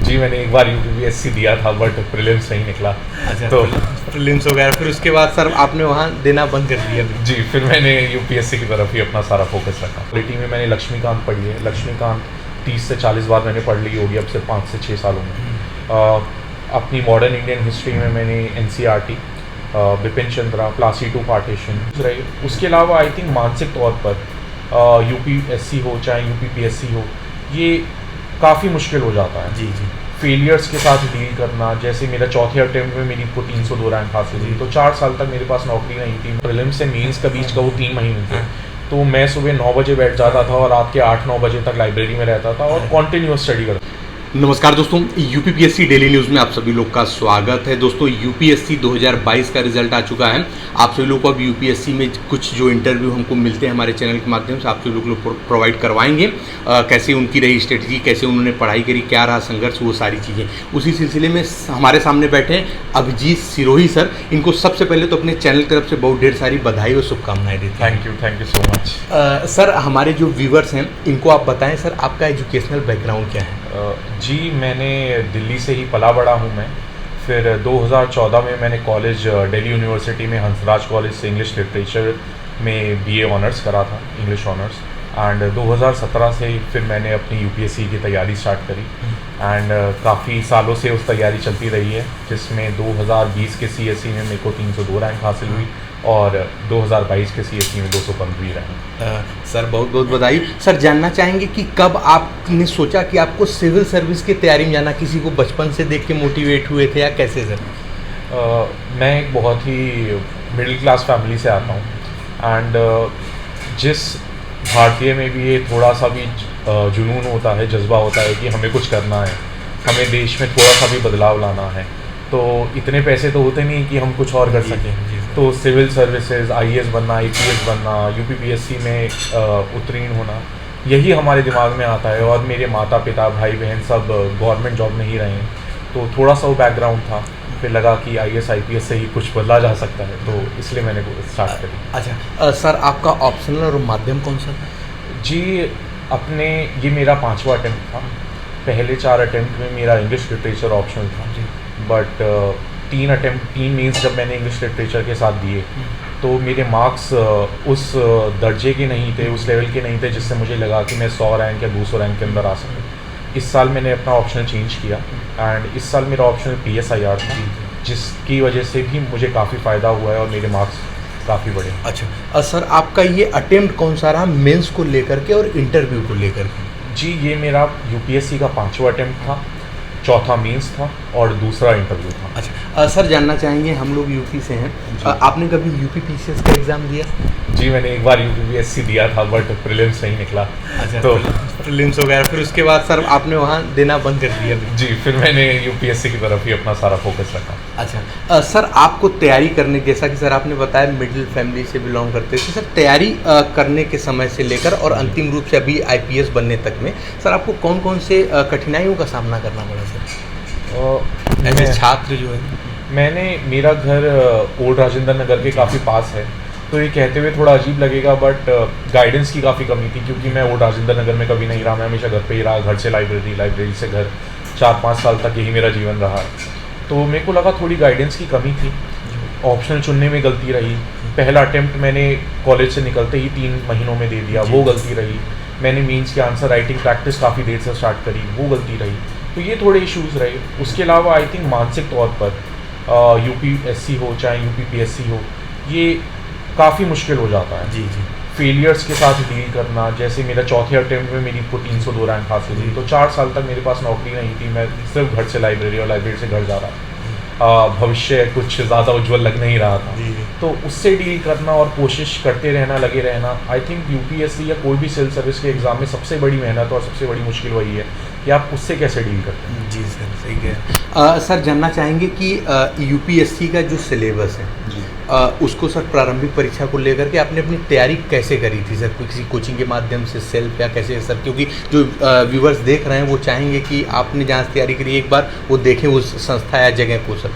जी मैंने एक बार यूपीपीएससी दिया था बट प्रीलिम्स नहीं निकला। अच्छा, तो प्रीलिम्स वगैरह, फिर उसके बाद सर आपने वहाँ देना बंद कर दिया? जी फिर मैंने यूपीएससी की तरफ ही अपना सारा फोकस रखा। पॉलिटी में मैंने लक्ष्मीकांत पढ़ी है। लक्ष्मीकांत 30 से 40 बार मैंने पढ़ ली होगी अब से 5 से 6 सालों में। अपनी मॉडर्न इंडियन हिस्ट्री में मैंने NCERT, Bipin Chandra, Plassey to partition रही। उसके अलावा आई थिंक मानसिक तौर पर यूपीएससी हो चाहे यूपीपीएससी हो, ये काफ़ी मुश्किल हो जाता है। जी। फेलियर्स के साथ डील करना। जैसे मेरा चौथे अटेम्प्ट में मेरी को 302 रैंक हासिल हुई, तो 4 साल तक मेरे पास नौकरी नहीं थी। प्रीलिम्स से मेंस का बीच का वो 3 महीने थे, तो मैं सुबह 9 बजे बैठ जाता था और रात के 8-9 बजे तक लाइब्रेरी में रहता था और कॉन्टिन्यूस स्टडी करता। नमस्कार दोस्तों, यूपीपीएससी डेली न्यूज़ में आप सभी लोग का स्वागत है। दोस्तों यूपीएससी 2022 का रिजल्ट आ चुका है। आप सभी लोग को अब यूपीएससी में कुछ जो इंटरव्यू हमको मिलते हैं हमारे चैनल के माध्यम से आप सभी लोग प्रोवाइड करवाएंगे। कैसे उनकी रही स्ट्रेटजी, कैसे उन्होंने पढ़ाई करी, क्या रहा संघर्ष, वो सारी चीज़ें। उसी सिलसिले में हमारे सामने बैठे हैं अभिजीत सिरोही सर। इनको सबसे पहले तो अपने चैनल की तरफ से बहुत ढेर सारी बधाई और शुभकामनाएं देते हैं। Thank you so much. Sir हमारे जो व्यूवर्स हैं इनको आप बताएं सर, आपका एजुकेशनल बैकग्राउंड क्या है? जी मैंने दिल्ली से ही पला बड़ा हूँ मैं। फिर 2014 में मैंने कॉलेज दिल्ली यूनिवर्सिटी में हंसराज कॉलेज से इंग्लिश लिटरेचर में बीए ऑनर्स करा था, इंग्लिश ऑनर्स। एंड 2017 से फिर मैंने अपनी यूपीएससी की तैयारी स्टार्ट करी एंड काफ़ी सालों से उस तैयारी चलती रही है, जिसमें 2020 के सीएससी में मेरे को 302 रैंक हासिल हुई और 2022 के सीएससी में 215 रैंक। सर बहुत बहुत बधाई। सर जानना चाहेंगे कि कब आपने सोचा कि आपको सिविल सर्विस की तैयारी में जाना? किसी को बचपन से देख के मोटिवेट हुए थे या कैसे सर? मैं एक बहुत ही मिडिल क्लास फैमिली से आता हूँ एंड जिस भारतीय में भी ये थोड़ा सा भी जुनून होता है, जज्बा होता है कि हमें कुछ करना है, हमें देश में थोड़ा सा भी बदलाव लाना है, तो इतने पैसे तो होते नहीं कि हम कुछ और कर सकें। तो सिविल सर्विसेज, आईएएस बनना, आईपीएस बनना, यूपीपीएससी में उत्तीर्ण होना, यही हमारे दिमाग में आता है। और मेरे माता पिता, भाई बहन सब गवर्नमेंट जॉब में ही रहे हैं, तो थोड़ा सा वो बैकग्राउंड था। फिर लगा कि आईएएस आईपीएस से ही कुछ बदला जा सकता है, तो इसलिए मैंने स्टार्ट करी। अच्छा सर, आपका ऑप्शनल और माध्यम कौन सा था? जी ये मेरा 5वां अटेम्प्ट था। पहले 4 अटेम्प्ट में मेरा इंग्लिश लिटरेचर ऑप्शनल था, बट 3 मीन्स जब मैंने इंग्लिश लिटरेचर के साथ दिए तो मेरे मार्क्स उस दर्जे के नहीं थे, उस लेवल के नहीं थे जिससे मुझे लगा कि मैं 100 रैंक या 200 रैंक के अंदर आ सकूँ। इस साल मैंने अपना ऑप्शनल चेंज किया एंड इस साल मेरा ऑप्शनल पीएसआईआर था, जिसकी वजह से भी मुझे काफ़ी फ़ायदा हुआ है और मेरे मार्क्स काफ़ी बढ़े। अच्छा सर, आपका ये अटेम्प्ट कौन सा रहा, मेंस को लेकर के और इंटरव्यू को लेकर के? जी ये मेरा यूपीएससी का 5वां अटेम्प्ट था, चौथा मीन्स था और दूसरा इंटरव्यू था। अच्छा सर, जानना चाहेंगे, हम लोग यूपी से हैं, आपने कभी यूपीपीसीएस का एग्ज़ाम दिया? जी मैंने एक बार यूपीपीएससी दिया था बट प्रीलिम्स नहीं निकला। अच्छा, तो प्रीलिम्स वगैरह, फिर उसके बाद सर आपने वहाँ देना बंद कर दिया? जी फिर मैंने यूपीएससी की तरफ ही अपना सारा फोकस रखा। अच्छा सर, आपको तैयारी करने, जैसा कि सर आपने बताया मिडिल फैमिली से बिलोंग करते थे, सर तैयारी करने के समय से लेकर और अंतिम रूप से अभी आईपीएस बनने तक में सर आपको कौन कौन से कठिनाइयों का सामना करना पड़ा सर एज छात्र जो है? मेरा घर ओल्ड राजेंद्र नगर के काफ़ी पास है, तो ये कहते हुए थोड़ा अजीब लगेगा बट गाइडेंस की काफ़ी कमी थी, क्योंकि मैं ओल्ड राजेंद्र नगर में कभी नहीं रहा। मैं हमेशा घर पे ही रहा, घर से लाइब्रेरी, लाइब्रेरी से घर, 4-5 साल तक यही मेरा जीवन रहा। तो मेरे को लगा थोड़ी गाइडेंस की कमी थी, ऑप्शनल चुनने में गलती रही। पहला अटेम्प्ट मैंने कॉलेज से निकलते ही 3 महीनों में दे दिया, वो गलती रही। मैंने मीन्स के आंसर राइटिंग प्रैक्टिस काफ़ी देर से स्टार्ट करी, वो गलती रही। तो ये थोड़े इश्यूज़ रहे। उसके अलावा आई थिंक मानसिक तौर पर यूपीएससी हो चाहे यूपीपीएससी हो, ये काफ़ी मुश्किल हो जाता है। जी फेलियर्स के साथ डील करना। जैसे मेरा चौथे अटेम्प्ट में मेरी को 302 रैंक हासिल हुई, तो 4 साल तक मेरे पास नौकरी नहीं थी। मैं सिर्फ घर से लाइब्रेरी और लाइब्रेरी से घर जा रहा था। भविष्य कुछ ज़्यादा उज्जवल लग नहीं रहा था, तो उससे डील करना और कोशिश करते रहना, लगे रहना। आई थिंक यूपीएससी या कोई भी सिविल सर्विस के एग्ज़ाम में सबसे बड़ी मेहनत और सबसे बड़ी मुश्किल वही है कि आप उससे कैसे डील करते हैं। जी सर, सही है। सर जानना चाहेंगे कि यूपीएससी का जो सिलेबस है उसको सर प्रारंभिक परीक्षा को लेकर के आपने अपनी तैयारी कैसे करी थी सर? किसी कोचिंग के माध्यम से, सेल्फ, या कैसे सर? क्योंकि जो व्यूवर्स देख रहे हैं वो चाहेंगे कि आपने जहाँ से तैयारी करी एक बार वो देखें उस संस्था या जगह को सर।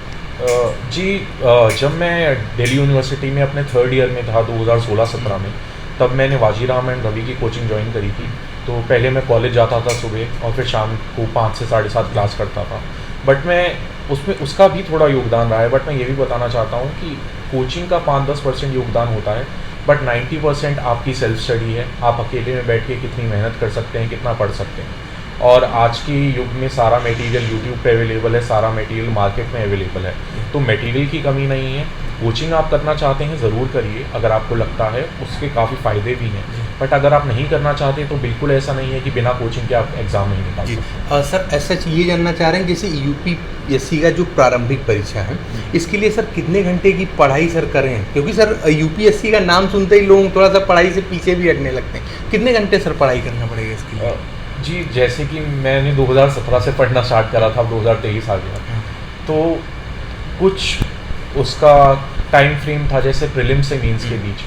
जब मैं दिल्ली यूनिवर्सिटी में अपने 3rd ईयर में था 2016-17 में, तब मैंने वाजीराम एंड रवि की कोचिंग ज्वाइन करी थी। तो पहले मैं कॉलेज जाता था सुबह और फिर शाम को 5 से 7:30 क्लास करता था। बट मैं उसमें उसका भी थोड़ा योगदान रहा है। बट मैं ये भी बताना चाहता हूँ कि कोचिंग का 5-10% योगदान होता है, बट 90% आपकी सेल्फ स्टडी है। आप अकेले में बैठ के कितनी मेहनत कर सकते हैं, कितना पढ़ सकते हैं। और आज के युग में सारा मटेरियल यूट्यूब पे अवेलेबल है, सारा मटेरियल मार्केट में अवेलेबल है, तो मटेरियल की कमी नहीं है। कोचिंग आप करना चाहते हैं ज़रूर करिए, अगर आपको लगता है उसके काफ़ी फ़ायदे भी हैं। बट अगर आप नहीं करना चाहते तो बिल्कुल ऐसा नहीं है कि बिना कोचिंग के आप एग्ज़ाम नहीं निकाल सकते। सर ऐसा ये जानना चाह रहे हैं जैसे यूपीएससी का जो प्रारंभिक परीक्षा है, इसके लिए सर कितने घंटे की पढ़ाई सर करें? क्योंकि सर यूपीएससी का नाम सुनते ही लोग थोड़ा सा पढ़ाई से पीछे भी हटने लगते हैं। कितने घंटे सर पढ़ाई करना पड़ेगा इसके लिए? जी, जैसे कि मैंने 2017 से पढ़ना स्टार्ट करा था, अब 2023 आ गया, तो कुछ उसका टाइम फ्रेम था। जैसे प्रीलिम्स से मेंस के बीच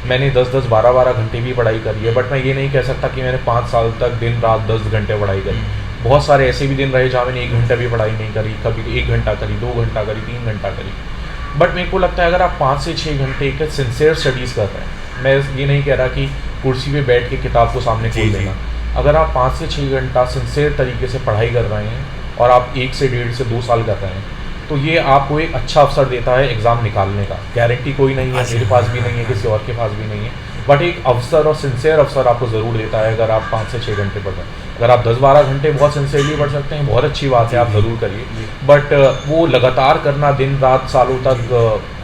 मैंने 10-10, 12-12 घंटे भी पढ़ाई करी है। बट मैं ये नहीं कह सकता कि मैंने 5 साल तक दिन रात 10 घंटे पढ़ाई करी। बहुत सारे ऐसे भी दिन रहे जहाँ मैंने 1 घंटा भी पढ़ाई नहीं करी, कभी 1 घंटा करी, 2 घंटा करी, 3 घंटा करी। बट मेरे को लगता है अगर आप 5 से 6 घंटे एक सिंसियर स्टडीज़ कर रहे हैं, मैं ये नहीं कह रहा कि कुर्सी पे बैठ के किताब को सामने खोल देना। अगर आप 5 से 6 घंटा सिंसियर तरीके से पढ़ाई कर रहे हैं और आप 1 से 1.5 से 2 साल कर रहे हैं, तो ये आपको एक अच्छा अवसर देता है एग्ज़ाम निकालने का। गारंटी कोई नहीं है, मेरे पास भी नहीं है, किसी और के पास भी नहीं है, बट एक अवसर और सिंसियर अवसर आपको ज़रूर देता है अगर आप 5 से 6 घंटे पढ़ रहे हैं। अगर आप 10-12 घंटे बहुत सिंसियरली पढ़ सकते हैं, बहुत अच्छी बात है, आप ज़रूर करिए। बट वो लगातार करना दिन रात सालों तक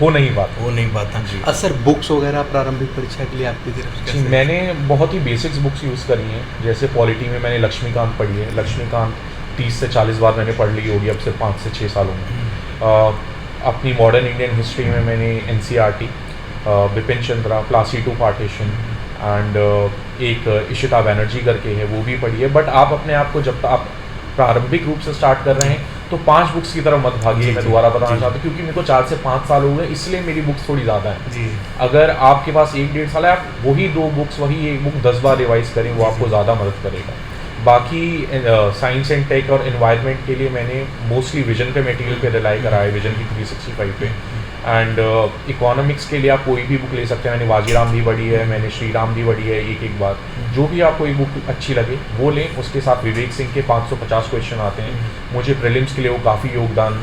हो नहीं पाता। सर बुक्स वगैरह प्रारंभिक परीक्षा के लिए आपकी तरफ से? जी, मैंने बहुत ही बेसिक्स बुक्स यूज़ करी हैं। जैसे पॉलिटी में मैंने लक्ष्मीकांत पढ़ी है। लक्ष्मीकांत 30 से 40 बार मैंने पढ़ ली होगी अब से 5 से 6 सालों में। अपनी मॉडर्न इंडियन हिस्ट्री में मैंने NCERT, Bipin Chandra, Plassey to partition and एक इशिता बैनर्जी करके है, वो भी पढ़ी है। बट आप अपने आप को जब आप प्रारंभिक रूप से स्टार्ट कर रहे हैं तो 5 बुक्स की तरफ मत भागिए। मैं दोबारा बताना चाहता हूँ, क्योंकि मेरे को 4 से 5 साल हो गए, इसलिए मेरी बुक्स थोड़ी ज़्यादा हैं। अगर आपके पास 1-1.5 साल है, आप वही 2 बुक्स, वही 1 बुक 10 बार रिवाइज करें, वो आपको ज़्यादा मदद करेगा। बाकी साइंस एंड टेक और एनवायरनमेंट के लिए मैंने मोस्टली विजन के मटेरियल पे रिलाई करा है, विजन की 365 पे। एंड इकोनॉमिक्स के लिए आप कोई भी बुक ले सकते हैं। मैंने वाजीराम भी पढ़ी है, मैंने श्री राम भी पढ़ी है, एक बार। जो भी आपको एक बुक अच्छी लगे वो लें। उसके साथ विवेक सिंह के 550 क्वेश्चन आते हैं, मुझे प्रीलिम्स के लिए वो काफ़ी योगदान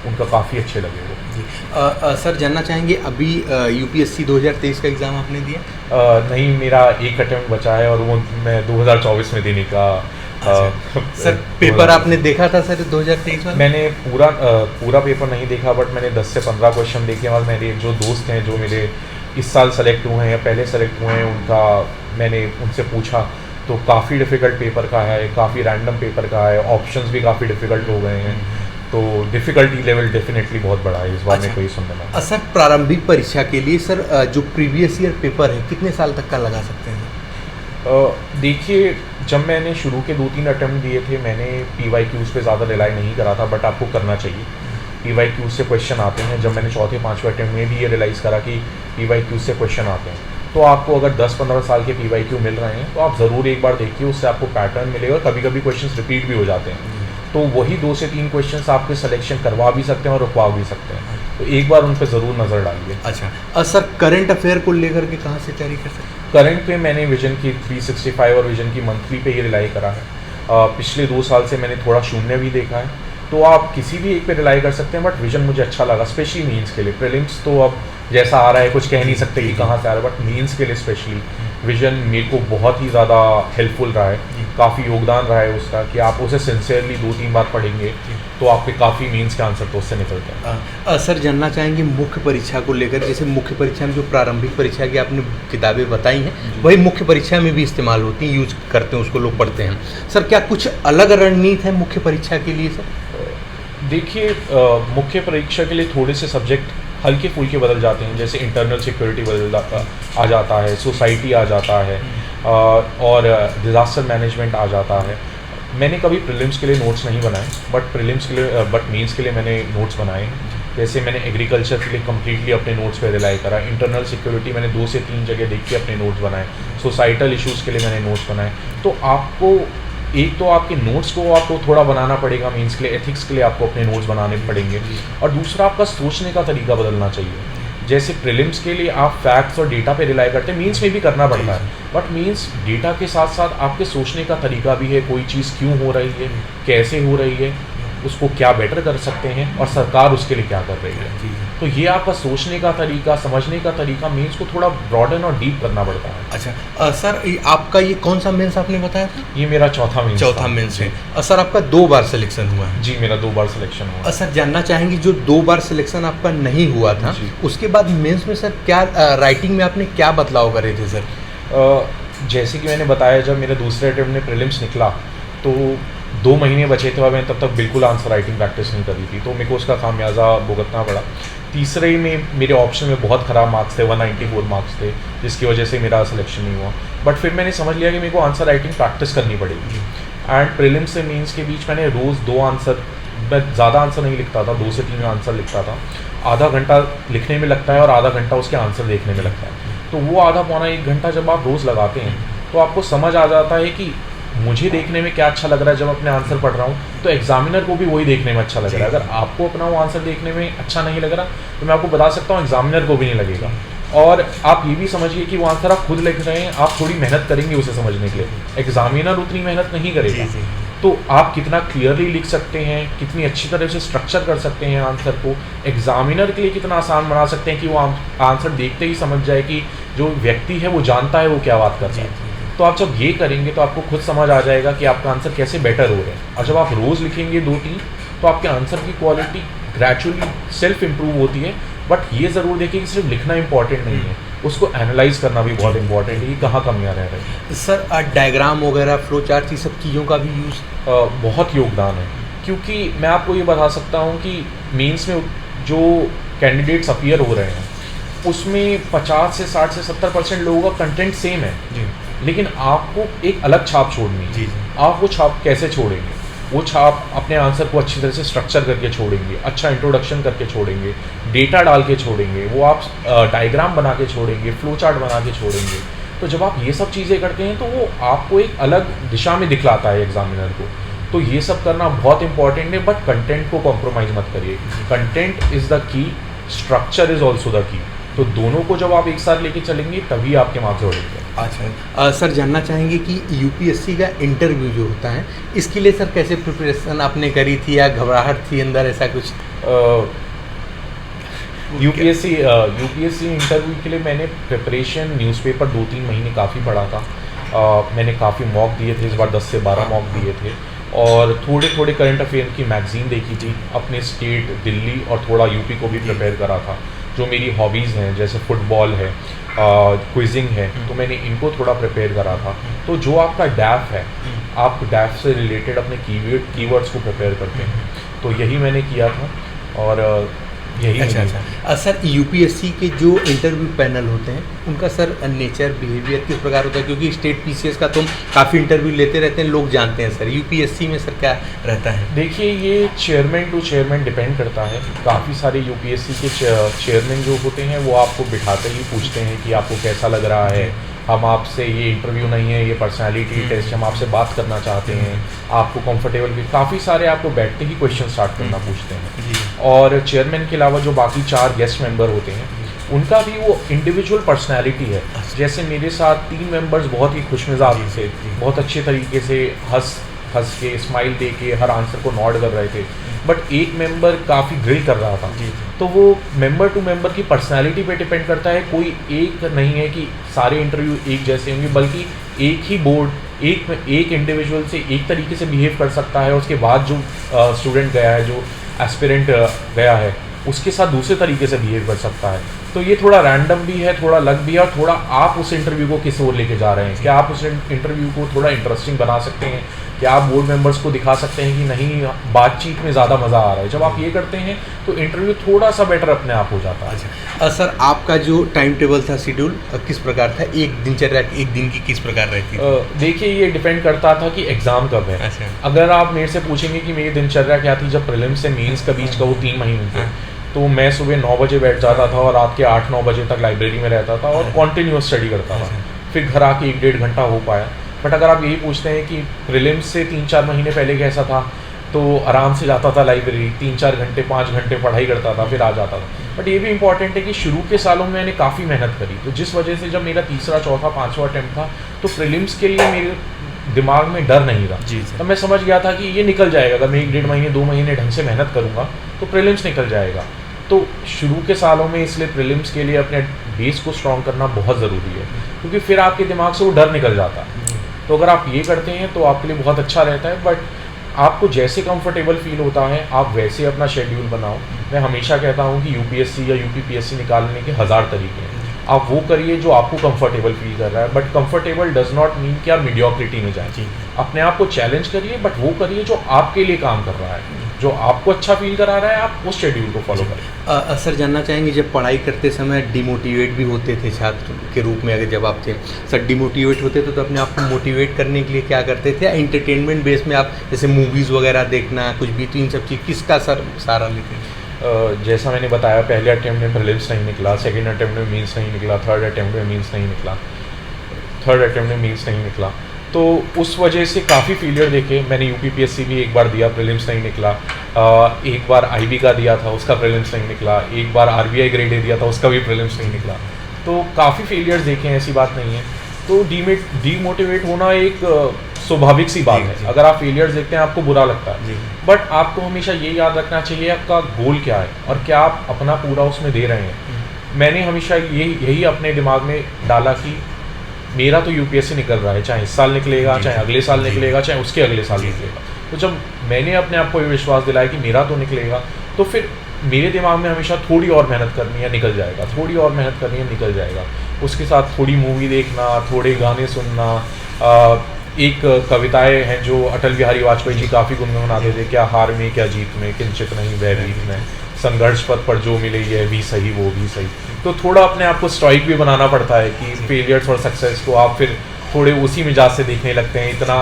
उनका काफ़ी अच्छे लगे वो। सर जानना चाहेंगे अभी यूपीएससी 2023 का एग्ज़ाम आपने दिया? नहीं, मेरा एक अटेम्प्ट बचा है और वो मैं 2024 में देने का। सर पेपर आपने देखा था सर 2023 में? मैंने पूरा पेपर नहीं देखा, बट मैंने 10 से 15 क्वेश्चन देखे। और मेरे जो दोस्त हैं जो मेरे इस साल सेलेक्ट हुए हैं या पहले सेलेक्ट हुए हैं, उनका मैंने उनसे पूछा तो काफ़ी डिफ़िकल्ट पेपर का है, काफ़ी रैंडम पेपर का है, ऑप्शंस भी काफ़ी डिफ़िकल्ट हो गए हैं। तो डिफ़िकल्टी लेवल डेफिनेटली बहुत बड़ा है इस बार। में कोई सुनने में सर प्रारंभिक परीक्षा के लिए सर जो प्रीवियस ईयर पेपर है कितने साल तक का लगा सकते हैं? देखिए, जब मैंने शुरू के 2-3 अटैम्प्ट दिए थे, मैंने PYQs पे ज़्यादा रिलाई नहीं करा था, बट आपको करना चाहिए। PYQs से क्वेश्चन आते हैं। जब मैंने 4थे-5वें अटैम्प्ट में भी ये रियलाइज़ करा कि PYQs से क्वेश्चन आते हैं, तो आपको अगर 10-15 साल के PYQ मिल रहे हैं तो आप ज़रूर एक बार देखिए, उससे आपको पैटर्न मिलेगा। कभी कभी क्वेश्चन रिपीट भी हो जाते हैं, तो वही 2 से 3 क्वेश्चन आपके सिलेक्शन करवा भी सकते हैं और रुकवा भी सकते हैं। तो एक बार उन पर ज़रूर नज़र डालिए। अच्छा, सर करंट अफेयर को लेकर के कहाँ से तैयारी कर सकते हैं? करंट पे मैंने विजन की 365 और विजन की मंथली पे ही रिलाई करा है। पिछले 2 साल से मैंने थोड़ा शून्य भी देखा है, तो आप किसी भी एक पे रिलाई कर सकते हैं। बट विजन मुझे अच्छा लगा, स्पेशली मीन्स के लिए। प्रीलिम्स तो अब जैसा आ रहा है कुछ कह नहीं सकते कि कहाँ से आ रहा है, बट मीन्स के लिए स्पेशली विजन मेरे को बहुत ही ज़्यादा हेल्पफुल रहा है। काफ़ी योगदान रहा है उसका कि आप उसे सिंसियरली 2-3 बार पढ़ेंगे तो आपके काफ़ी मीन्स के आंसर तो उससे निकलते हैं। सर जानना चाहेंगे मुख्य परीक्षा को लेकर, जैसे मुख्य परीक्षा में जो प्रारंभिक परीक्षा की आपने किताबें बताई हैं वही मुख्य परीक्षा में भी इस्तेमाल होती हैं, यूज करते हैं, उसको लोग पढ़ते हैं। सर क्या कुछ अलग रणनीति है मुख्य परीक्षा के लिए सर? देखिए, मुख्य परीक्षा के लिए थोड़े से सब्जेक्ट हल्के फुल्के बदल जाते हैं। जैसे इंटरनल सिक्योरिटी आ जाता है, सोसाइटी आ जाता है, और डिज़ास्टर मैनेजमेंट आ जाता है। मैंने कभी प्रीलिम्स के लिए नोट्स नहीं बनाए, बट मेंस के लिए मैंने नोट्स बनाए। जैसे मैंने एग्रीकल्चर के लिए कम्प्लीटली अपने नोट्स पे रिलाई करा। इंटरनल सिक्योरिटी मैंने 2 से 3 जगह देख के अपने नोट्स बनाए। सोसाइटल इश्यूज़ के लिए मैंने नोट्स बनाए। तो आपको एक तो आपके नोट्स को आपको थोड़ा बनाना पड़ेगा मीन्स के लिए, एथिक्स के लिए आपको अपने नोट्स बनाने पड़ेंगे, और दूसरा आपका सोचने का तरीका बदलना चाहिए। जैसे प्रीलिम्स के लिए आप फैक्ट्स और डेटा पे रिलाई करते हैं, मीन्स में भी करना पड़ता है, बट मीन्स डेटा के साथ साथ आपके सोचने का तरीका भी है, कोई चीज़ क्यों हो रही है, कैसे हो रही है, उसको क्या बेटर कर सकते हैं और सरकार उसके लिए क्या कर रही है। तो ये आपका सोचने का तरीका, समझने का तरीका, मीन्स को थोड़ा ब्रॉडन और डीप करना पड़ता है। अच्छा सर, आपका ये कौन सा मेंस आपने बताया था? ये मेरा चौथा मेंस है। सर आपका 2 बार सिलेक्शन हुआ है? जी, मेरा 2 बार सिलेक्शन हुआ। सर जानना चाहेंगे, जो 2 बार सिलेक्शन आपका नहीं हुआ था, उसके बाद मेंस में सर क्या राइटिंग में आपने क्या बदलाव करे थे सर? जैसे कि मैंने बताया, जब मेरे दूसरे अटेम्प्ट में प्रीलिम्स निकला तो 2 महीने बचे थे और मैंने तब तक बिल्कुल आंसर राइटिंग प्रैक्टिस नहीं करी थी, तो मेरे को उसका खामियाजा भुगतना पड़ा। तीसरे में मेरे ऑप्शन में बहुत ख़राब मार्क्स थे, 194 मार्क्स थे, जिसकी वजह से मेरा सिलेक्शन नहीं हुआ। बट फिर मैंने समझ लिया कि मेरे को आंसर राइटिंग प्रैक्टिस करनी पड़ेगी। एंड प्रीलिम्स से मेंस के बीच मैंने रोज़ 2 आंसर, मैं ज़्यादा आंसर नहीं लिखता था, 2 से 3 आंसर लिखता था। आधा घंटा लिखने में लगता है और आधा घंटा उसके आंसर देखने में लगता है। तो वो आधा पौना 1 घंटा जब आप रोज़ लगाते हैं तो आपको समझ आ जाता है कि मुझे देखने में क्या अच्छा लग रहा है। जब अपने आंसर पढ़ रहा हूँ तो एग्जामिनर को भी वही देखने में अच्छा लग रहा है। अगर आपको अपना वो आंसर देखने में अच्छा नहीं लग रहा तो मैं आपको बता सकता हूँ एग्जामिनर को भी नहीं लगेगा। और आप ये भी समझिए कि वो आंसर आप खुद लिख रहे हैं, आप थोड़ी मेहनत करेंगे उसे समझने के लिए, एग्जामिनर उतनी मेहनत नहीं करेगा। तो आप कितना क्लियरली लिख सकते हैं, कितनी अच्छी तरह से स्ट्रक्चर कर सकते हैं आंसर को, एग्जामिनर के लिए कितना आसान बना सकते हैं कि वो आंसर देखते ही समझ जाए कि जो व्यक्ति है वो जानता है वो क्या बात कर रहा है। तो आप जब ये करेंगे तो आपको खुद समझ आ जाएगा कि आपका आंसर कैसे बेटर हो रहा है। और जब आप रोज़ लिखेंगे 2-3 तो आपके आंसर की क्वालिटी ग्रेजुअली सेल्फ इम्प्रूव होती है। बट ये ज़रूर देखिए कि सिर्फ लिखना इंपॉर्टेंट नहीं है, उसको एनालाइज करना भी बहुत इंपॉर्टेंट है कि कहाँ कमियाँ रह रही हैं। सर डायग्राम वगैरह, फ्लो चार्ट, ये सब चीज़ों का भी यूज़ बहुत योगदान है। क्योंकि मैं आपको ये बता सकता हूँ कि मेंस में जो कैंडिडेट्स अपीयर हो रहे हैं उसमें 50 से 60 से 70% लोगों का कंटेंट सेम है जी। लेकिन आपको एक अलग छाप छोड़नी है। आप वो छाप कैसे छोड़ेंगे? वो छाप अपने आंसर को अच्छी तरह से स्ट्रक्चर करके छोड़ेंगे, अच्छा इंट्रोडक्शन करके छोड़ेंगे, डेटा डाल के छोड़ेंगे, वो आप डायग्राम बना के छोड़ेंगे, फ्लो चार्ट बना के छोड़ेंगे। तो जब आप ये सब चीज़ें करते हैं तो वो आपको एक अलग दिशा में दिखलाता है एग्जामिनर को। तो ये सब करना बहुत इंपॉर्टेंट है। बट कंटेंट को कॉम्प्रोमाइज़ मत करिए। Content is the key, structure is also the key. तो दोनों को जब आप एक साथ लेके चलेंगे तभी आपके मार्क्स बढ़ेंगे। अच्छा सर, जानना चाहेंगे कि यूपीएससी का इंटरव्यू जो होता है इसके लिए सर कैसे प्रिपरेशन आपने करी थी या घबराहट थी अंदर, ऐसा कुछ? यूपीएससी इंटरव्यू के लिए मैंने प्रिपरेशन न्यूज़पेपर 2-3 महीने काफ़ी पढ़ा था। मैंने काफ़ी मॉक दिए थे, इस बार 10 से 12 मॉक दिए थे। और थोड़े करंट अफेयर की मैगज़ीन देखी थी, अपने स्टेट दिल्ली और थोड़ा यूपी को भी प्रिपेयर करा था। जो मेरी हॉबीज़ हैं जैसे फुटबॉल है, क्विजिंग है, तो मैंने इनको थोड़ा प्रिपेयर करा था। तो जो आपका डैफ है, आप डैफ से रिलेटेड अपने कीवर्ड्स को प्रिपेयर करते हैं, तो यही मैंने किया था और यही। अच्छा सर, यूपीएससी के जो इंटरव्यू पैनल होते हैं उनका सर नेचर, बिहेवियर किस प्रकार होता है? क्योंकि स्टेट पीसीएस का तुम काफ़ी इंटरव्यू लेते रहते हैं, लोग जानते हैं। सर यूपीएससी में सर क्या रहता है? देखिए, ये चेयरमैन टू चेयरमैन डिपेंड करता है। काफ़ी सारे यूपीएससी के चेयरमैन जो होते हैं वो आपको बिठाते ही पूछते हैं कि आपको कैसा लग रहा है, हम आपसे, ये इंटरव्यू नहीं है, ये पर्सनालिटी टेस्ट, हम आपसे बात करना चाहते हैं, आपको कंफर्टेबल भी। काफ़ी सारे आपको बैठते ही क्वेश्चन स्टार्ट करना पूछते हैं। और चेयरमैन के अलावा जो बाकी 4 गेस्ट मेंबर होते हैं उनका भी वो इंडिविजुअल पर्सनालिटी है। जैसे मेरे साथ 3 मेंबर्स बहुत ही खुशमिजाज थे, बहुत अच्छे तरीके से हंस के, स्माइल दे के हर आंसर को नोट कर रहे थे। बट एक मेंबर काफ़ी ग्रिल कर रहा था। तो वो मेंबर टू मेंबर की पर्सनालिटी पे डिपेंड करता है। कोई एक नहीं है कि सारे इंटरव्यू एक जैसे होंगे, बल्कि एक ही बोर्ड एक इंडिविजुअल से एक तरीके से बिहेव कर सकता है, उसके बाद जो स्टूडेंट गया है, जो एस्पिरेंट गया है, उसके साथ दूसरे तरीके से बिहेव कर सकता है। तो ये थोड़ा रैंडम भी है, थोड़ा लक भी है, और थोड़ा आप उस इंटरव्यू को किस ओर लेके जा रहे हैं। क्या आप उस इंटरव्यू को थोड़ा इंटरेस्टिंग बना सकते हैं? क्या आप बोर्ड मेंबर्स को दिखा सकते हैं कि नहीं, बातचीत में ज़्यादा मज़ा आ रहा है? जब आप ये करते हैं तो इंटरव्यू थोड़ा सा बेटर अपने आप हो जाता है। अच्छा सर, आपका जो टाइम टेबल था, शेड्यूल किस प्रकार था? एक दिनचर्या एक दिन की किस प्रकार रहती है? देखिए, ये डिपेंड करता था कि एग्ज़ाम कब है। अच्छा। अगर आप मेरे से पूछेंगे कि मेरी दिनचर्या क्या थी जब प्रीलिम्स से मेंस का बीच का वो 3 महीने थे, तो मैं सुबह 9 बजे बैठ जाता था और रात के 8-9 बजे तक लाइब्रेरी में रहता था और कॉन्टीन्यूअस स्टडी करता था। फिर घर आके 1-1.5 घंटा हो पाया। बट अगर आप यही पूछते हैं कि प्रीलिम्स से 3-4 महीने पहले कैसा था, तो आराम से जाता था लाइब्रेरी, 3-4 घंटे 5 घंटे पढ़ाई करता था, फिर आ जाता था। बट ये भी इंपॉर्टेंट है कि शुरू के सालों में मैंने काफ़ी मेहनत करी, तो जिस वजह से जब मेरा तीसरा चौथा पाँचवा अटैम्प्ट था तो प्रीलिम्स के लिए मेरे दिमाग में डर नहीं रहा। जी सर। तब मैं समझ गया था कि ये निकल जाएगा, अगर मैं 1 डेढ़ महीने 2 महीने ढंग से मेहनत करूँगा तो प्रीलिम्स निकल जाएगा। तो शुरू के सालों में इसलिए प्रीलिम्स के लिए अपने बेस को स्ट्रॉन्ग करना बहुत ज़रूरी है, क्योंकि फिर आपके दिमाग से वो डर निकल जाता है। तो अगर आप ये करते हैं तो आपके लिए बहुत अच्छा रहता है। बट आपको जैसे कंफर्टेबल फील होता है आप वैसे अपना शेड्यूल बनाओ। मैं हमेशा कहता हूँ कि यूपीएससी या यूपीपीएससी निकालने के 1000 तरीके हैं, आप वो करिए जो आपको कंफर्टेबल फील कर रहा है। But comfortable does not mean कि आप मीडियोक्रिटी में जाएं। अपने आप को चैलेंज करिए, बट वो करिए जो आपके लिए काम कर रहा है, जो आपको अच्छा फील करा रहा है, आप उस शेड्यूल को फॉलो करें। सर जानना चाहेंगे, जब पढ़ाई करते समय डिमोटिवेट भी होते थे छात्र के रूप में, अगर जब आप थे सर डिमोटिवेट होते थे तो अपने आप को मोटिवेट करने के लिए क्या करते थे? एंटरटेनमेंट बेस में आप जैसे मूवीज़ वगैरह देखना, कुछ भी, तो इन सब चीज़ किसका सर सहारा लेते थे? जैसा मैंने बताया, पहले अटैम्प्ट में प्रीलिम्स नहीं निकला, सेकंड अटैम्प्ट में मींस नहीं निकला, थर्ड अटैम्प्ट में मींस नहीं निकला, थर्ड अटैम्प्ट में मींस नहीं निकला, तो उस वजह से काफ़ी फेलियर देखे। मैंने यूपीपीएससी भी एक बार दिया, प्रीलिम्स नहीं निकला। एक बार आईबी का दिया था, उसका प्रीलिम्स नहीं निकला। एक बार आरबीआई ग्रेड ए दिया था, उसका भी प्रीलिम्स नहीं निकला। तो काफ़ी फेलियर्स देखे हैं, ऐसी बात नहीं है। तो डीमोटिवेट होना एक स्वाभाविक सी बात है। अगर आप फेलियर्स देखते हैं आपको बुरा लगता है, बट आपको हमेशा ये याद रखना चाहिए आपका गोल क्या है और क्या आप अपना पूरा उसमें दे रहे हैं। मैंने हमेशा यही अपने दिमाग में डाला कि मेरा तो यूपीएससी निकल रहा है, चाहे इस साल निकलेगा, चाहे अगले साल निकलेगा, चाहे उसके अगले साल निकलेगा। तो जब मैंने अपने आप को ये विश्वास दिलाया कि मेरा तो निकलेगा, तो फिर मेरे दिमाग में हमेशा थोड़ी और मेहनत करनी है, निकल जाएगा, थोड़ी और मेहनत करनी है, निकल जाएगा। उसके साथ थोड़ी मूवी देखना, थोड़े गाने सुनना। एक कविताएं हैं जो अटल बिहारी वाजपेयी जी काफ़ी गुनगुनाते थे, क्या हार में क्या जीत में, किंचित नहीं भयभीत में, संघर्ष पथ पर जो मिले ये भी सही वो भी सही। तो थोड़ा अपने आप को स्टॉइक भी बनाना पड़ता है कि फेलियर्स और सक्सेस को आप फिर थोड़े उसी मिजाज से देखने लगते हैं। इतना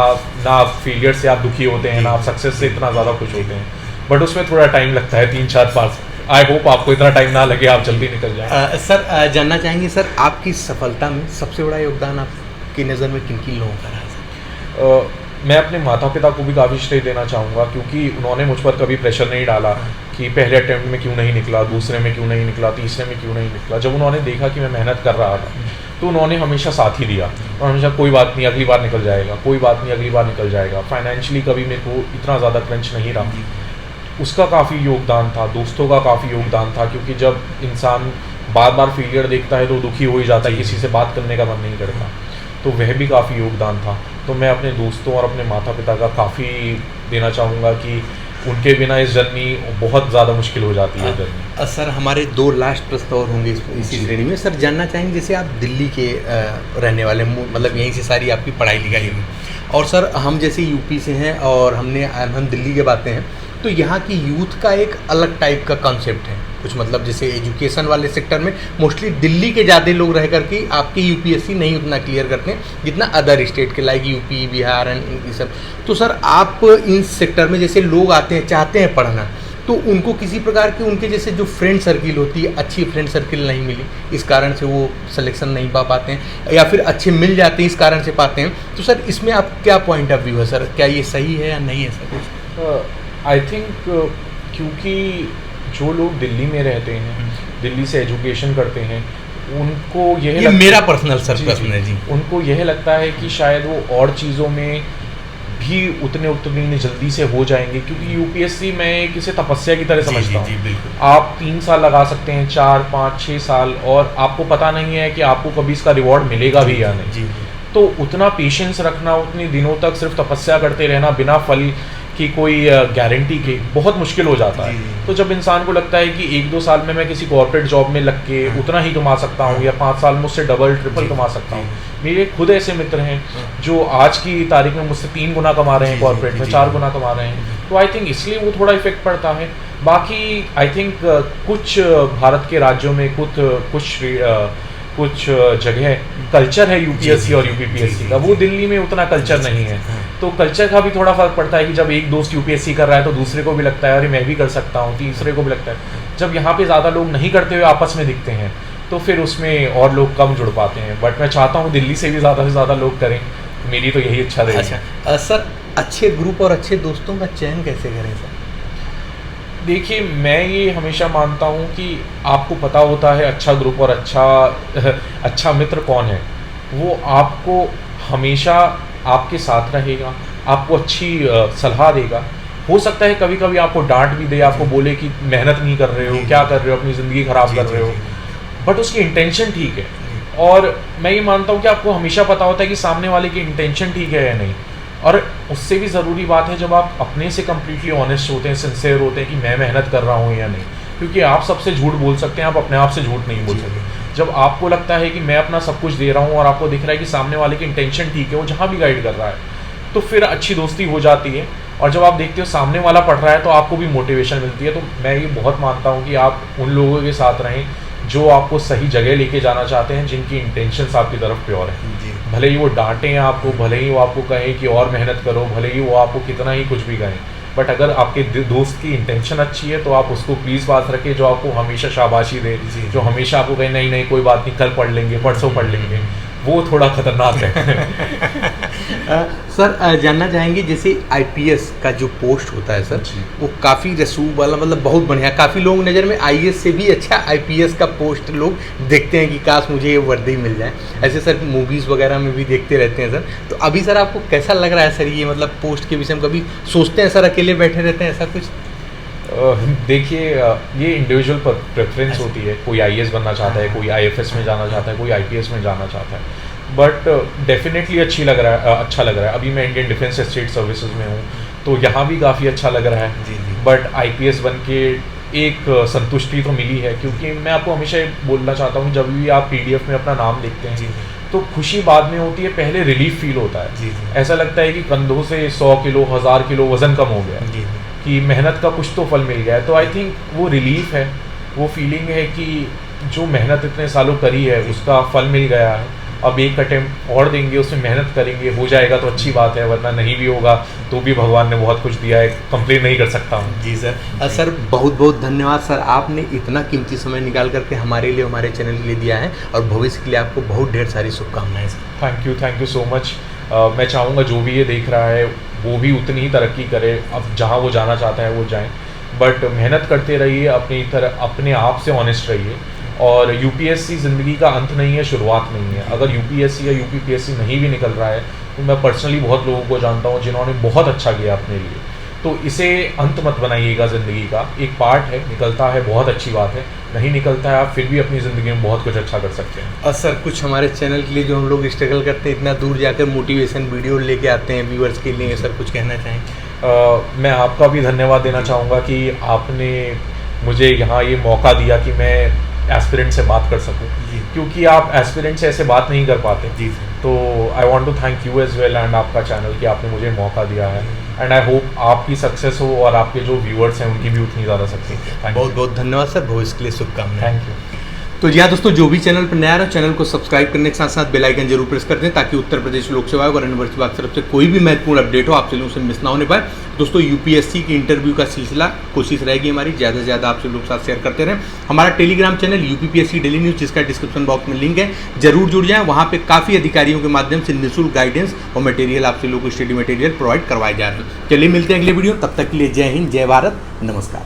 ना आप फेलियर से आप दुखी होते हैं, ना आप सक्सेस से इतना ज़्यादा खुश होते हैं, बट उसमें थोड़ा टाइम लगता है, 3-4 आई होप आपको इतना टाइम ना लगे, आप जल्दी निकल जाए। सर जानना चाहेंगे सर, आपकी सफलता में सबसे बड़ा योगदान आपकी नज़र में किन किन लोगों का रहा है? मैं अपने माता पिता को भी काफ़ी श्रेय देना चाहूँगा, क्योंकि उन्होंने मुझ पर कभी प्रेशर नहीं डाला कि पहले अटेम्प्ट में क्यों नहीं निकला, दूसरे में क्यों नहीं निकला, तीसरे में क्यों नहीं निकला। जब उन्होंने देखा कि मैं मेहनत कर रहा था तो उन्होंने हमेशा साथ ही दिया और हमेशा कोई बात नहीं अगली बार निकल जाएगा, कोई बात नहीं अगली बार निकल जाएगा। फाइनेंशियली कभी मेरे को इतना ज़्यादा क्रंच नहीं रहा, उसका काफ़ी योगदान था। दोस्तों का काफ़ी योगदान था, क्योंकि जब इंसान बार बार फेलियर देखता है तो दुखी हो ही जाता है, किसी से बात करने का मन नहीं करता, तो वह भी काफ़ी योगदान था। तो मैं अपने दोस्तों और अपने माता पिता का काफ़ी देना चाहूँगा कि उनके बिना इस जर्नी बहुत ज़्यादा मुश्किल हो जाती है जर्नी। सर हमारे 2 लास्ट प्रश्न और होंगे इसी श्रेणी में। सर जानना चाहेंगे, जैसे आप दिल्ली के रहने वाले, मतलब यहीं से सारी आपकी पढ़ाई लिखाई हुई, और सर हम जैसे यूपी से हैं और हम दिल्ली के बातें हैं, तो यहाँ की यूथ का एक अलग टाइप का कॉन्सेप्ट है कुछ, मतलब जैसे एजुकेशन वाले सेक्टर में मोस्टली दिल्ली के ज़्यादा लोग रह करके आपकी यूपीएससी नहीं उतना क्लियर करते हैं जितना अदर स्टेट के, लाइक यूपी, बिहार एंड ये सब। तो सर आप इन सेक्टर में जैसे लोग आते हैं, चाहते हैं पढ़ना, तो उनको किसी प्रकार की उनके जैसे जो फ्रेंड सर्किल होती है, अच्छी फ्रेंड सर्किल नहीं मिली, इस कारण से वो सिलेक्शन नहीं पा पाते हैं, या फिर अच्छे मिल जाते हैं इस कारण से पाते हैं। तो सर इसमें आप क्या पॉइंट ऑफ व्यू है सर, क्या ये सही है या नहीं है सर कुछ? आई थिंक क्योंकि जो लोग दिल्ली में रहते हैं, दिल्ली से एजुकेशन करते हैं, उनको ये मेरा पर्सनल सर प्रश्न है जी, उनको यह लगता है कि शायद वो और चीज़ों में भी उतने जल्दी से हो जाएंगे, क्योंकि यूपीएससी मैं किसी तपस्या की तरह समझता हूँ। आप 3 साल लगा सकते हैं, 4, 5, 6 साल, और आपको पता नहीं है कि आपको कभी इसका रिवॉर्ड मिलेगा भी या नहीं। तो उतना पेशेंस रखना, उतने दिनों तक सिर्फ तपस्या करते रहना बिना फल की कोई गारंटी के बहुत मुश्किल हो जाता है। तो जब इंसान को लगता है कि 1-2 साल में मैं किसी कॉर्पोरेट जॉब में लग के उतना ही कमा सकता हूँ, या 5 साल मुझसे डबल ट्रिपल कमा सकता हूँ। मेरे खुद ऐसे मित्र हैं जो आज की तारीख में मुझसे 3 गुना कमा रहे हैं, कॉर्पोरेट में 4 गुना कमा रहे हैं। तो आई थिंक इसलिए वो थोड़ा इफेक्ट पड़ता है। बाकी आई थिंक कुछ भारत के राज्यों में कुछ जगह कल्चर है यूपीएससी और यूपीपीएससी का, वो दिल्ली में उतना कल्चर नहीं है। तो कल्चर का भी थोड़ा फर्क पड़ता है कि जब एक दोस्त यूपीएससी कर रहा है तो दूसरे को भी लगता है अरे मैं भी कर सकता हूँ, तीसरे को भी लगता है। जब यहाँ पे ज़्यादा लोग नहीं करते हुए आपस में दिखते हैं तो फिर उसमें और लोग कम जुड़ पाते हैं। बट मैं चाहता हूँ दिल्ली से भी ज़्यादा से ज़्यादा लोग करें, मेरी तो यही इच्छा रहेगी। अच्छा सर, अच्छे ग्रुप और अच्छे दोस्तों का चयन कैसे करें सर? देखिए, मैं ये हमेशा मानता हूँ कि आपको पता होता है अच्छा ग्रुप और अच्छा मित्र कौन है। वो आपको हमेशा आपके साथ रहेगा, आपको अच्छी सलाह देगा। हो सकता है कभी-कभी आपको डाँट भी दे, आपको बोले कि मेहनत नहीं कर रहे हो, क्या कर रहे हो, अपनी ज़िंदगी ख़राब कर रहे हो, बट उसकी इंटेंशन ठीक है। और मैं ये मानता हूँ कि आपको हमेशा पता होता है कि सामने वाले की इंटेंशन ठीक है या नहीं। और उससे भी ज़रूरी बात है जब आप अपने से कम्प्लीटली ऑनेस्ट होते हैं, सिंसियर होते हैं कि मैं मेहनत कर रहा हूँ या नहीं। क्योंकि आप सबसे झूठ बोल सकते हैं, आप अपने आप से झूठ नहीं बोल सकते। जब आपको लगता है कि मैं अपना सब कुछ दे रहा हूँ और आपको दिख रहा है कि सामने वाले की इंटेंशन ठीक है, वो जहाँ भी गाइड कर रहा है, तो फिर अच्छी दोस्ती हो जाती है। और जब आप देखते हो सामने वाला पढ़ रहा है तो आपको भी मोटिवेशन मिलती है। तो मैं ये बहुत मानता हूँ कि आप उन लोगों के साथ रहें जो आपको सही जगह लेके जाना चाहते हैं, जिनकी इंटेंशंस आपकी तरफ प्योर है। भले ही वो डांटें आपको, भले ही वो आपको कहें कि और मेहनत करो, भले ही वो आपको कितना ही कुछ भी कहें, बट अगर आपके दोस्त की इंटेंशन अच्छी है तो आप उसको प्लीज़ बात रखें, जो आपको हमेशा शाबाशी दे, जो हमेशा आपको कहे नहीं नहीं कोई बात नहीं, कल पढ़ लेंगे, परसों पढ़ लेंगे, वो थोड़ा खतरनाक है। सर जानना चाहेंगे जैसे आईपीएस का जो पोस्ट होता है सर, वो काफ़ी रसूख वाला, मतलब बहुत बढ़िया, काफ़ी लोग नज़र में आईएएस से भी अच्छा आईपीएस का पोस्ट लोग देखते हैं कि काश मुझे ये वर्दी मिल जाए। ऐसे सर मूवीज़ वगैरह में भी देखते रहते हैं सर। तो अभी सर आपको कैसा लग रहा है सर ये, मतलब पोस्ट के विषय में कभी सोचते हैं सर, अकेले बैठे रहते हैं ऐसा कुछ? देखिए, ये इंडिविजुअल प्रेफरेंस होती है। कोई आईएएस बनना चाहता है, कोई आईएफएस में जाना चाहता है, कोई आईपीएस में जाना चाहता है, बट डेफिनेटली अच्छा लग रहा है। अभी मैं इंडियन डिफेंस स्टेट सर्विसेज में हूँ, तो यहाँ भी काफ़ी अच्छा लग रहा है। बट आईपीएस बन के एक संतुष्टि तो मिली है, क्योंकि मैं आपको हमेशा ये बोलना चाहता हूँ, जब भी आप पीडीएफ में अपना नाम देखते हैं तो खुशी बाद में होती है, पहले रिलीफ फील होता है। ऐसा लगता है कि कंधों से 100 किलो 1000 किलो वज़न कम हो गया, कि मेहनत का कुछ तो फल मिल गया है। तो आई थिंक वो रिलीफ है, वो फीलिंग है कि जो मेहनत इतने सालों करी है उसका फल मिल गया है। अब एक अटेम्प्ट और देंगे, उसमें मेहनत करेंगे, हो जाएगा तो अच्छी बात है, वरना नहीं भी होगा तो भी भगवान ने बहुत कुछ दिया है, कंप्लेन नहीं कर सकता हूँ। जी सर। सर बहुत बहुत धन्यवाद सर, आपने इतना कीमती समय निकाल करके हमारे लिए, हमारे चैनल के लिए दिया है, और भविष्य के लिए आपको बहुत ढेर सारी शुभकामनाएं sir. Thank you so much. मैं चाहूँगा जो भी ये देख रहा है वो भी उतनी ही तरक्की करे, अब जहाँ वो जाना चाहता है वो जाएँ, बट मेहनत करते रहिए, अपने आप से ऑनेस्ट रहिए। और यूपीएससी ज़िंदगी का अंत नहीं है, शुरुआत नहीं है। अगर यूपीएससी या यूपीपीएससी नहीं भी निकल रहा है तो मैं पर्सनली बहुत लोगों को जानता हूँ जिन्होंने बहुत अच्छा किया अपने लिए। तो इसे अंत मत बनाइएगा, ज़िंदगी का एक पार्ट है, निकलता है बहुत अच्छी बात है, नहीं निकलता है आप फिर भी अपनी ज़िंदगी में बहुत कुछ अच्छा कर सकते हैं। और सर कुछ हमारे चैनल के लिए जो हम लोग स्ट्रगल करते हैं, इतना दूर जाकर मोटिवेशन वीडियो लेके आते हैं व्यूअर्स के लिए, सर कुछ कहना चाहेंगे? मैं आपका भी धन्यवाद देना चाहूँगा कि आपने मुझे यहाँ ये मौका दिया कि मैं एस्पिरेंट से बात कर सकूं, क्योंकि आप एस्पिरेंट से ऐसे बात नहीं कर पाते। तो I want to thank you as well and आपका चैनल कि आपने मुझे मौका दिया है, एंड आई होप आपकी सक्सेस हो और आपके जो व्यूअर्स हैं उनकी भी उतनी ज़्यादा सक्सेस हो। बहुत बहुत धन्यवाद सर, भविष्य के लिए शुभकामनाएं। Thank you. तो जी हाँ दोस्तों, जो भी चैनल पर नया है चैनल को सब्सक्राइब करने के साथ साथ बेल आइकन जरूर प्रेस कर दें, ताकि उत्तर प्रदेश लोक सेवा आयोग और यूनिवर्सिटी विभाग की तरफ से कोई भी महत्वपूर्ण अपडेट हो आप लोगों से मिस ना होने पाए। दोस्तों यूपीएससी की इंटरव्यू का सिलसिला कोशिश रहेगी हमारी ज़्यादा से ज़्यादा आप लोग साथ शेयर करते रहें। हमारा Telegram channel UPPSC daily news, जिसका डिस्क्रिप्शन बॉक्स में लिंक है, जरूर जुड़ जाएं। वहाँ पे काफ़ी अधिकारियों के माध्यम से निःशुल्क गाइडेंस और मटेरियल आप लोगों को स्टडी मटेरियल प्रोवाइड करवाए जा रहे हैं। चलिए मिलते हैं अगले वीडियो, तब तक के लिए जय हिंद, जय भारत, नमस्कार।